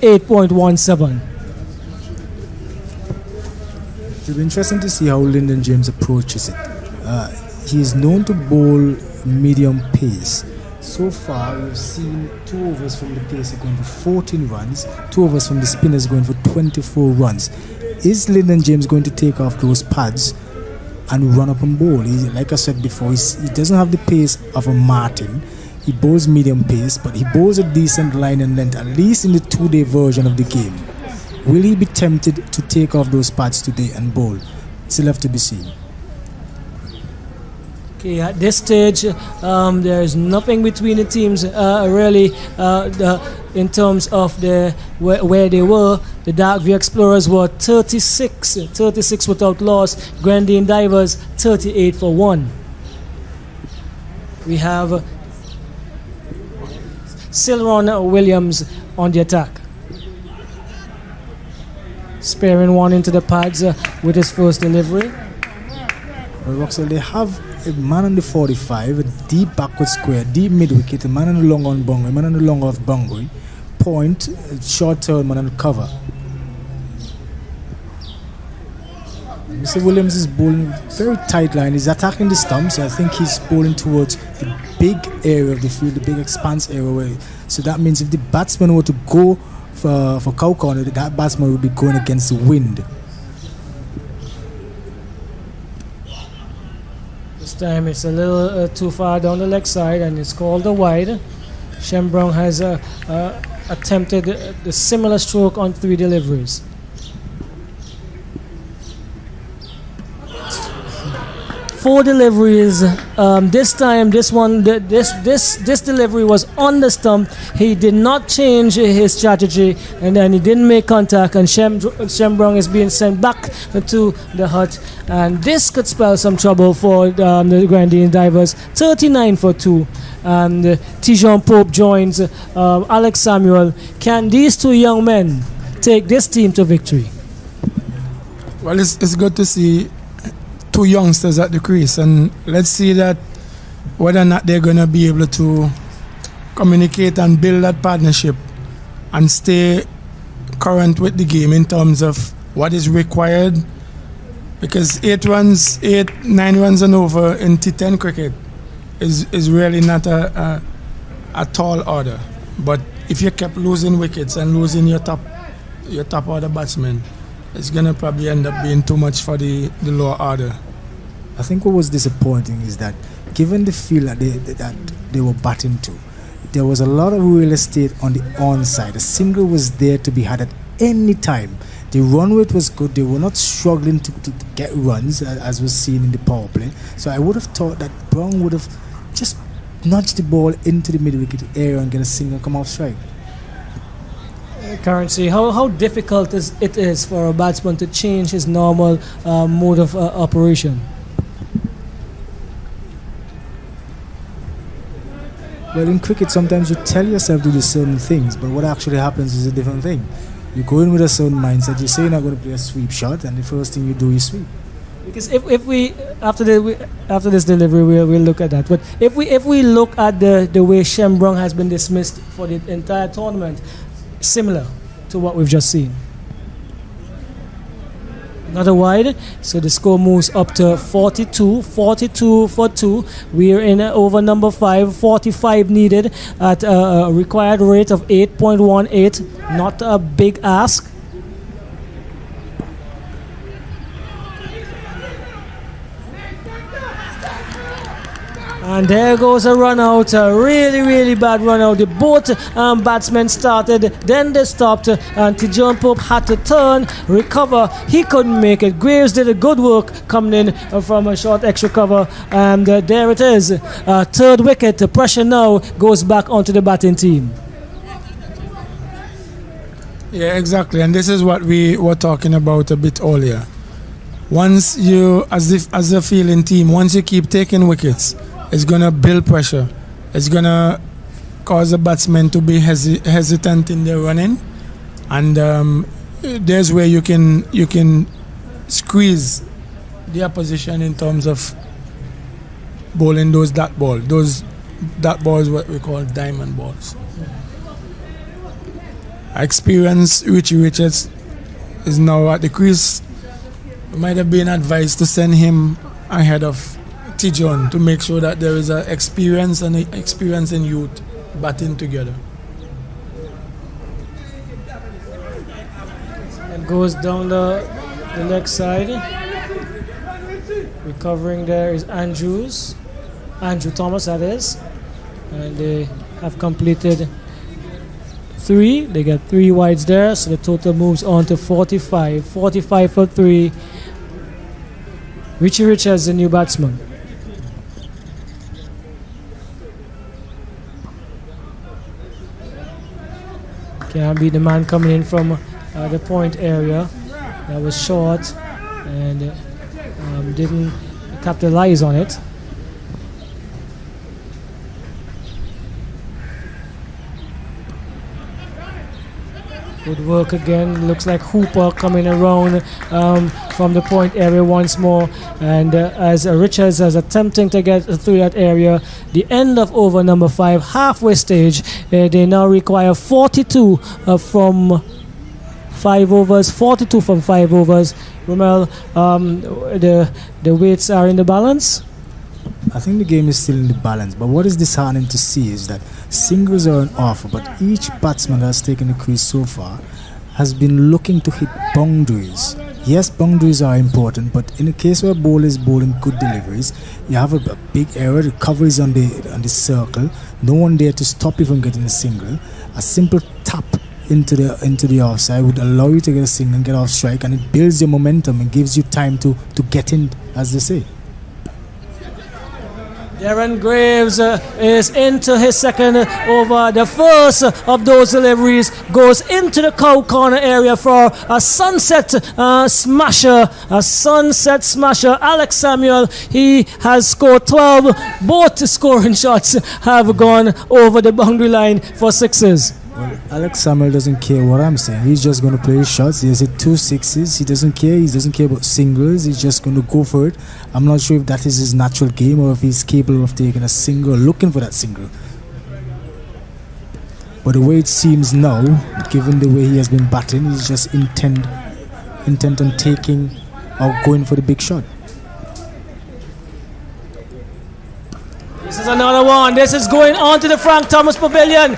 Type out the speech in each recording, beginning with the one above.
8.17. It'll be interesting to see how Lyndon James approaches it. He is known to bowl medium pace. So far, we've seen 2 overs from the pacer going for 14 runs, 2 overs from the spinners going for 24 runs. Is Lyndon James going to take off those pads and run up and bowl? Like I said before, he doesn't have the pace of a Martin. He bowls medium pace, but he bowls a decent line and length, at least in the 2-day version of the game. Will he be tempted to take off those pads today and bowl? Still have to be seen. Okay, at this stage, there is nothing between the teams really in terms of where they were. The Darkview Explorers were 36 without loss. Grandine Divers 38 for 1. We have Silron Williams on the attack, sparing one into the pads with his first delivery. Well, Roxel, they have a man on the 45, a deep backward square, deep mid wicket, a man on the long on bungo, a man on the long off bungo, point, short turn, man on the cover. Mr. Williams is bowling very tight line. He's attacking the stumps. I think he's bowling towards the big area of the field, the big expanse area. So that means if the batsman were to go for cow corner, that batsman would be going against the wind. This time it's a little too far down the leg side and it's called a wide. Shem Brown has attempted the similar stroke on 3 deliveries. 4 deliveries. This time, this delivery was on the stump. He did not change his strategy, and then he didn't make contact. And Shem Brown is being sent back to the hut, and this could spell some trouble for the Grandine Divers. 39 for 2. And Tijon Pope joins Alex Samuel. Can these 2 young men take this team to victory? Well, it's good to see 2 youngsters at the crease, and let's see that whether or not they're going to be able to communicate and build that partnership and stay current with the game in terms of what is required, because 9 runs and over in T10 cricket is really not a tall order. But if you kept losing wickets and losing your top order batsmen, it's going to probably end up being too much for the lower order. I think what was disappointing is that given the field that they were batting to, there was a lot of real estate on the onside. A single was there to be had at any time. The run rate was good. They were not struggling to get runs as was seen in the power play. So I would have thought that Brown would have just nudged the ball into the mid-wicket area and get a single come off strike. Currency, how difficult it is for a batsman to change his normal mode of operation? Well, in cricket, sometimes you tell yourself to do certain things, but what actually happens is a different thing. You go in with a certain mindset. You say you're not going to play a sweep shot, and the first thing you do is sweep. Because if we after this delivery, we'll look at that. But if we look at the way Shem Brown has been dismissed for the entire tournament, similar to what we've just seen. Another wide, so the score moves up to 42 for 2. We're in over number 5, 45 needed at a required rate of 8.18. Not a big ask. And there goes a run out, a really bad run out. The both batsmen started, then they stopped, and Tijon Pope had to turn, recover. He couldn't make it. Graves did a good work coming in from a short extra cover, and there it is. Third wicket. The pressure now goes back onto the batting team. Yeah, exactly, and this is what we were talking about a bit earlier. Once you, as a fielding team, once you keep taking wickets, it's going to build pressure. It's going to cause the batsmen to be hesitant in their running. And there's where you can squeeze the opposition in terms of bowling those dot balls. Those dot balls, what we call diamond balls. experienced Richie Richards is now at the crease. It might have been advised to send him ahead of T. John to make sure that there is an experience and experience in youth batting together. And goes down the next side. Recovering there is Andrew Thomas, that is. And they have completed 3. They get 3 wides there, so the total moves on to 45. 45 for 3. Richie Richards, the new batsman. Can't be the man coming in from the point area. That was short and didn't capitalize on it. Good work again. Looks like Hooper coming around from the point area once more. And as Richards is attempting to get through that area, the end of over number 5, halfway stage, they now require 42 from 5 overs. 42 from 5 overs. Romel, the weights are in the balance? I think the game is still in the balance, but what is disheartening to see is that singles are an offer, but each batsman that's taken the crease so far has been looking to hit boundaries. Yes, boundaries are important, but in a case where a bowler is bowling good deliveries, you have a big error, the cover is on the circle, no one there to stop you from getting a single. A simple tap into the offside would allow you to get a single and get off strike, and it builds your momentum and gives you time to get in, as they say. Darren Graves is into his second over. The first of those deliveries goes into the cow corner area for a sunset smasher. Alex Samuel, he has scored 12. Both scoring shots have gone over the boundary line for 6s. Well, Alex Samuel doesn't care what I'm saying. He's just going to play his shots. He has hit 2 6s. He doesn't care. He doesn't care about singles. He's just going to go for it. I'm not sure if that is his natural game or if he's capable of taking a single, looking for that single. But the way it seems now, given the way he has been batting, he's just intent on taking or going for the big shot. This is another one. This is going on to the Frank Thomas Pavilion.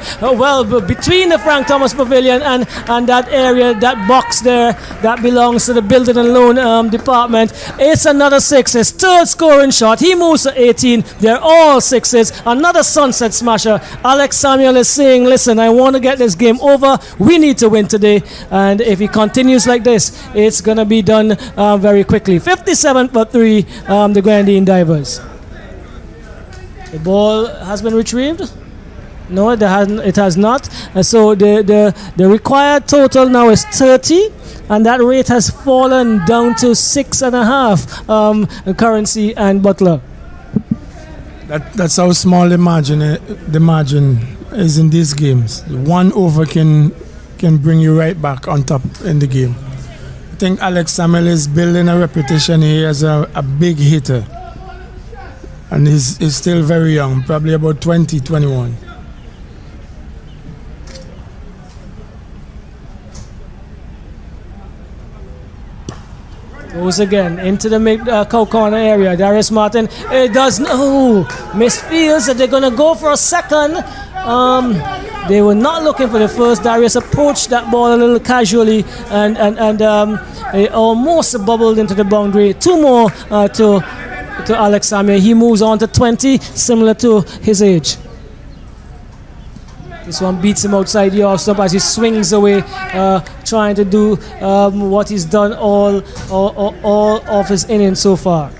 Between the Frank Thomas Pavilion and that area, that box there, that belongs to the building and loan department. It's another 6. His third scoring shot. He moves to 18. They're all 6s. Another sunset smasher. Alex Samuel is saying, listen, I want to get this game over. We need to win today. And if he continues like this, it's going to be done very quickly. 57 for 3, the Grandine Divers. The ball has been retrieved. No, it has not. So the required total now is 30, and that rate has fallen down to 6.5. Currency and Butler. That's how small the margin is in these games. 1 over can bring you right back on top in the game. I think Alex Samuel is building a reputation here as a big hitter. And he's still very young, probably about 20, 21. Goes again into the cow corner area. Darius Martin, it does no. Misfields that they're going to go for a second. They were not looking for the first. Darius approached that ball a little casually and it almost bubbled into the boundary. 2 more to Alex Samuel. He moves on to 20, similar to his age. This one beats him outside the off stump as he swings away, trying to do what he's done all of his innings so far.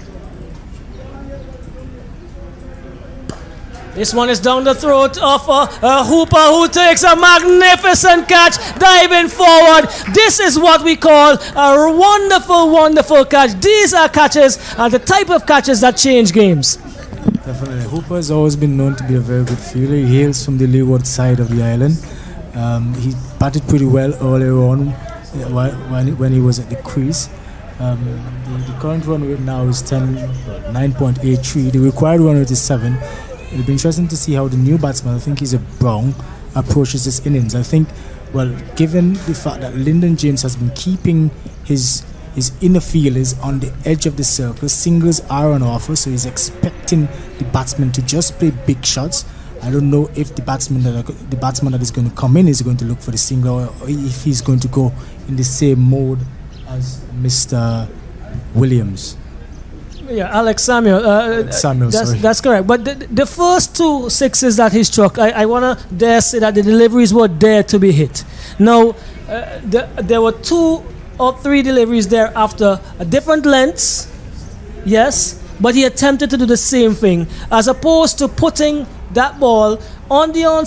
This one is down the throat of Hooper, who takes a magnificent catch, diving forward. This is what we call a wonderful, wonderful catch. These are catches, the type of catches that change games. Definitely. Hooper has always been known to be a very good fielder. He hails from the leeward side of the island. He batted pretty well earlier on when he was at the crease. The current run rate now is 9.83. The required run rate is 7. It'll be interesting to see how the new batsman, I think he's a Brown, approaches this innings. I think Well, given the fact that Lyndon James has been keeping his inner fielders on the edge of the circle, singles are on offer, so he's expecting the batsman to just play big shots. I don't know if the batsman that is going to come in is going to look for the single, or if he's going to go in the same mode as Mr. Williams. Yeah, Alex Samuel. That's correct. But the first 2 sixes that he struck, I want to dare say that the deliveries were there to be hit. Now, there were 2 or 3 deliveries there after a different lengths, yes, but he attempted to do the same thing, as opposed to putting that ball on the onside